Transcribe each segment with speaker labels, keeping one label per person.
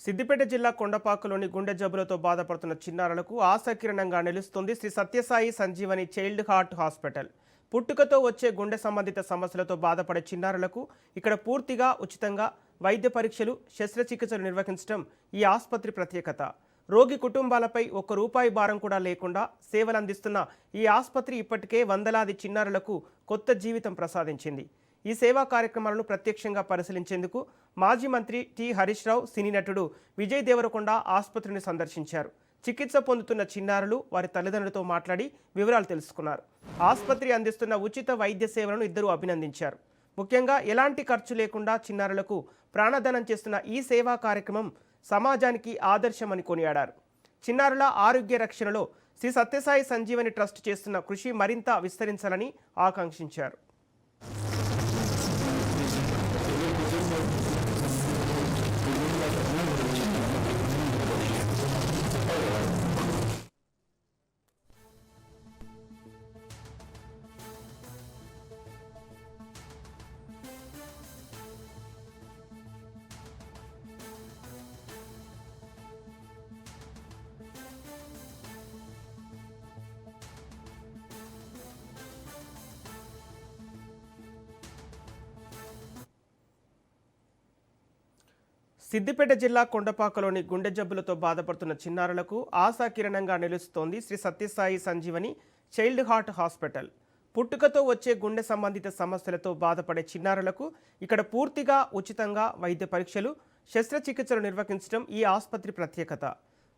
Speaker 1: సిద్దిపేట జిల్లా కొండపాకలోని గుండె జబ్బులతో బాధపడుతున్న చిన్నారులకు ఆశాకిరణంగా నిలుస్తుంది Shri Sathya Sai Sanjeevani child heart hospital. పుట్టుకతో వచ్చే గుండె సంబంధిత సమస్యలతో బాధపడే చిన్నారులకు ఇక్కడ పూర్తిగా ఉచితంగా వైద్య పరీక్షలు, శస్త్రచికిత్సలు నిర్వహించడం ఈ ఆసుపత్రి ప్రత్యేకత. రోగి కుటుంబాలపై ఒక్క రూపాయి భారం కూడా లేకుండా సేవలందిస్తున్న ఈ ఆసుపత్రి ఇప్పటికే వందలాది చిన్నారులకు కొత్త జీవితం ప్రసాదించింది. ఈ సేవా కార్యక్రమాలను ప్రత్యక్షంగా పరిశీలించేందుకు మాజీ మంత్రి టి హరీష్ రావు, సినీ నటుడు విజయ్ దేవరకొండ ఆసుపత్రిని సందర్శించారు. చికిత్స పొందుతున్న చిన్నారులు వారి తల్లిదండ్రులతో మాట్లాడి వివరాలు తెలుసుకున్నారు. ఆసుపత్రి అందిస్తున్న ఉచిత వైద్య సేవలను ఇద్దరు అభినందించారు. ముఖ్యంగా ఎలాంటి ఖర్చు లేకుండా చిన్నారులకు ప్రాణదానం చేస్తున్న ఈ సేవా కార్యక్రమం సమాజానికి ఆదర్శమని కొనియాడారు. చిన్నారుల ఆరోగ్య రక్షణలో శ్రీ సత్యసాయి సంజీవని ట్రస్ట్ చేస్తున్న కృషి మరింత విస్తరించాలని ఆకాంక్షించారు. సిద్దిపేట జిల్లా కొండపాకలోని గుండె జబ్బులతో బాధపడుతున్న చిన్నారులకు ఆశాకిరణంగా నిలుస్తోంది Shri Sathya Sai Sanjeevani child heart hospital. పుట్టుకతో వచ్చే గుండె సంబంధిత సమస్యలతో బాధపడే చిన్నారులకు ఇక్కడ పూర్తిగా ఉచితంగా వైద్య పరీక్షలు, శస్త్రచికిత్సలు నిర్వహించడం ఈ ఆసుపత్రి ప్రత్యేకత.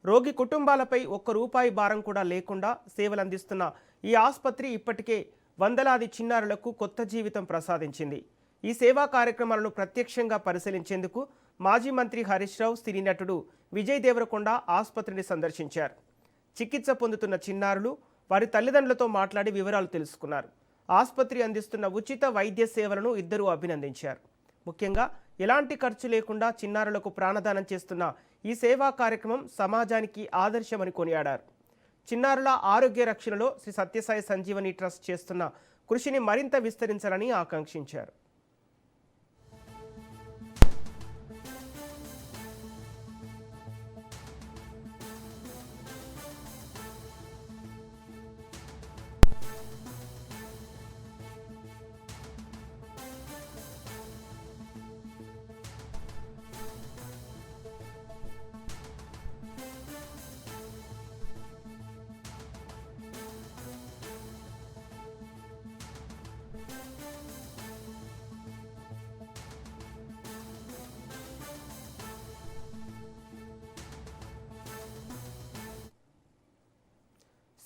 Speaker 1: రోగి కుటుంబాలపై ఒక్క రూపాయి భారం కూడా లేకుండా సేవలందిస్తున్న ఈ ఆసుపత్రి ఇప్పటికే వందలాది చిన్నారులకు కొత్త జీవితం ప్రసాదించింది. ఈ సేవా కార్యక్రమాలను ప్రత్యక్షంగా పరిశీలించేందుకు మాజీ మంత్రి హరీష్ రావు, సినీ నటుడు విజయ్ దేవరకొండ ఆసుపత్రిని సందర్శించారు. చికిత్స పొందుతున్న చిన్నారులు వారి తల్లిదండ్రులతో మాట్లాడి వివరాలు తెలుసుకున్నారు. ఆసుపత్రి అందిస్తున్న ఉచిత వైద్య సేవలను ఇద్దరూ అభినందించారు. ముఖ్యంగా ఎలాంటి ఖర్చు లేకుండా చిన్నారులకు ప్రాణదానం చేస్తున్న ఈ సేవా కార్యక్రమం సమాజానికి ఆదర్శమని కొనియాడారు. చిన్నారుల ఆరోగ్య రక్షణలో శ్రీ సత్యసాయి సంజీవని ట్రస్ట్ చేస్తున్న కృషిని మరింత విస్తరించాలని ఆకాంక్షించారు.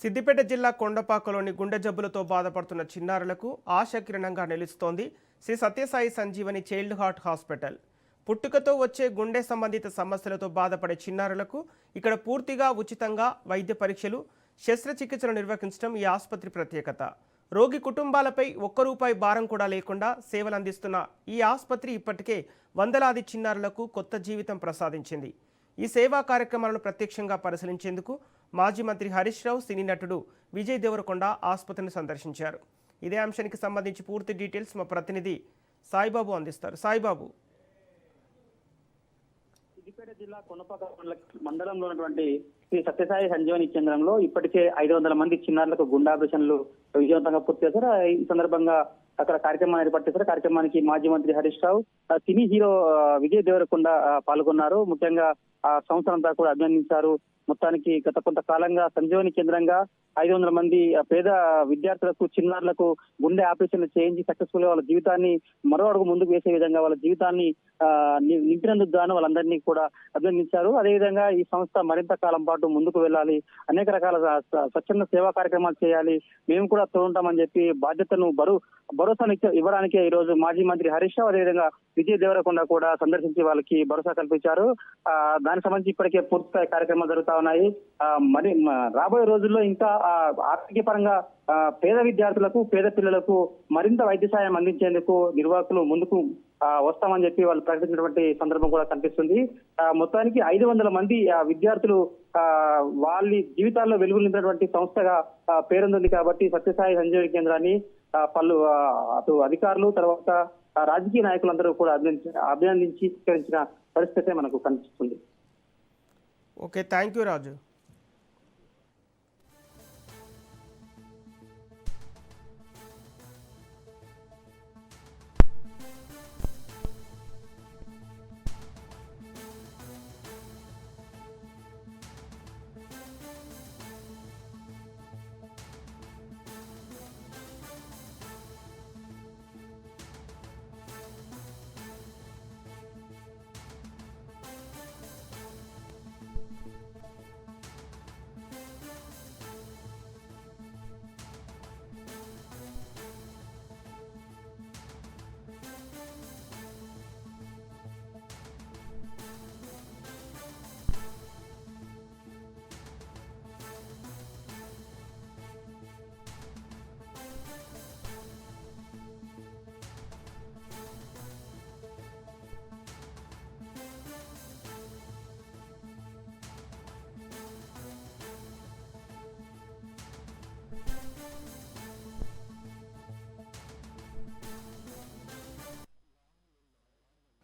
Speaker 1: సిద్దిపేట జిల్లా కొండపాకలోని గుండె జబ్బులతో బాధపడుతున్న చిన్నారులకు ఆశాకిరణంగా నిలుస్తోంది Shri Sathya Sai Sanjeevani child heart hospital. పుట్టుకతో వచ్చే గుండె సంబంధిత సమస్యలతో బాధపడే చిన్నారులకు ఇక్కడ పూర్తిగా ఉచితంగా వైద్య పరీక్షలు, శస్త్రచికిత్సలు నిర్వహించడం ఈ ఆసుపత్రి ప్రత్యేకత. రోగి కుటుంబాలపై ఒక్క రూపాయి భారం కూడా లేకుండా సేవలందిస్తున్న ఈ ఆసుపత్రి ఇప్పటికే వందలాది చిన్నారులకు కొత్త జీవితం ప్రసాదించింది. ఈ సేవా కార్యక్రమాలను ప్రత్యక్షంగా పరిశీలించేందుకు మాజీ మంత్రి హరీష్ రావు, సినీ నటుడు విజయ్ దేవరకొండ ఆసుపత్రిని సందర్శించారు. ఇదే అంశానికి సంబంధించి పూర్తి డీటెయిల్స్ మా ప్రతినిధి సాయిబాబు అందిస్తారు. సాయిబాబు,
Speaker 2: సిద్దిపేట జిల్లా కొండపాక మండలంలో ఉన్నటువంటి శ్రీ సత్యసాయి సంజీవని కేంద్రంలో ఇప్పటికే 500 మంది చిన్నారులకు గుండె ఆపరేషన్లు విజయవంతంగా పూర్తి చేశారు. ఈ సందర్భంగా అక్కడ కార్యక్రమాన్ని ఏర్పాటు చేశారు. కార్యక్రమానికి మాజీ మంత్రి హరీష్ రావు, సినీ హీరో విజయ్ దేవరకొండ పాల్గొన్నారు. ముఖ్యంగా ఆ సంస్థ అంతా కూడా అభినందించారు. మొత్తానికి గత కొంతకాలంగా సంజీవని కేంద్రంగా 500 మంది పేద విద్యార్థులకు, చిన్నారులకు గుండె ఆపరేషన్లు చేయించి సక్సెస్ఫుల్ గా వాళ్ళ జీవితాన్ని మరో అడుగు ముందుకు వేసే విధంగా వాళ్ళ జీవితాన్ని నింపినందుకు గాను వాళ్ళందరినీ కూడా అభినందించారు. అదేవిధంగా ఈ సంస్థ మరింత కాలం పాటు ముందుకు వెళ్ళాలి, అనేక రకాల స్వచ్ఛంద సేవా కార్యక్రమాలు చేయాలి, మేము కూడా తోడుంటామని చెప్పి బాధ్యతను భరోసాను ఇవ్వడానికి ఈ రోజు మాజీ మంత్రి హరీష్ రావు, అదేవిధంగా విజయ్ దేవరకొండ కూడా సందర్శించి వాళ్ళకి భరోసా కల్పించారు. దానికి సంబంధించి ఇప్పటికే పూర్తిస్థాయి కార్యక్రమాలు జరుగుతా ఉన్నాయి. మరి రాబోయే రోజుల్లో ఇంకా ఆర్థిక పరంగా పేద విద్యార్థులకు, పేద పిల్లలకు మరింత వైద్య సాయం అందించేందుకు నిర్వాహకులు ముందుకు వస్తామని చెప్పి వాళ్ళు ప్రకటించినటువంటి సందర్భం కూడా కనిపిస్తుంది. మొత్తానికి 500 మంది విద్యార్థులు వాళ్ళ జీవితాల్లో వెలుగులు నింపినటువంటి సంస్థగా పేరొంది. కాబట్టి సత్యసాయి సంజీవని కేంద్రాన్ని పలు అటు అధికారులు, తర్వాత రాజకీయ నాయకులందరూ కూడా అభినందించి స్వీకరించిన పరిస్థితి మనకు కనిపిస్తుంది.
Speaker 1: Okay, thank you Raju.